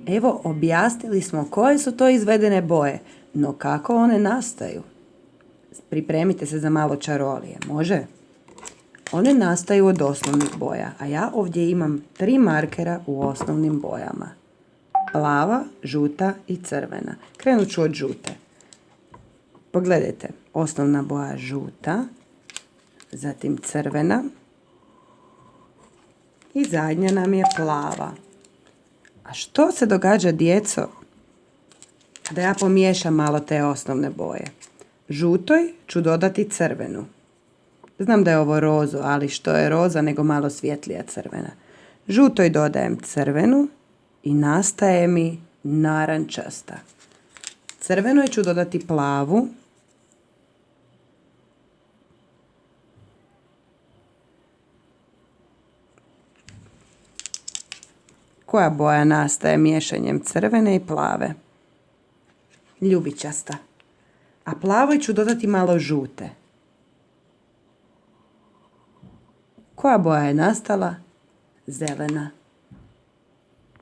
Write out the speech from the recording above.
Evo, objasnili smo koje su to izvedene boje, no kako one nastaju? Pripremite se za malo čarolije, može? One nastaju od osnovnih boja, a ja ovdje imam 3 markera u osnovnim bojama. Plava, žuta i crvena. Krenut ću od žute. Pogledajte, osnovna boja žuta, zatim crvena i zadnja nam je plava. A što se događa, djeco, da ja pomiješam malo te osnovne boje? Žutoj ću dodati crvenu. Znam da je ovo rozo, ali što je roza nego malo svjetlija crvena. Žutoj dodajem crvenu i nastaje mi narančasta. Crvenoj ću dodati plavu. Koja boja nastaje miješanjem crvene i plave? Ljubičasta. A plavoj ću dodati malo žute. Koja boja je nastala? Zelena.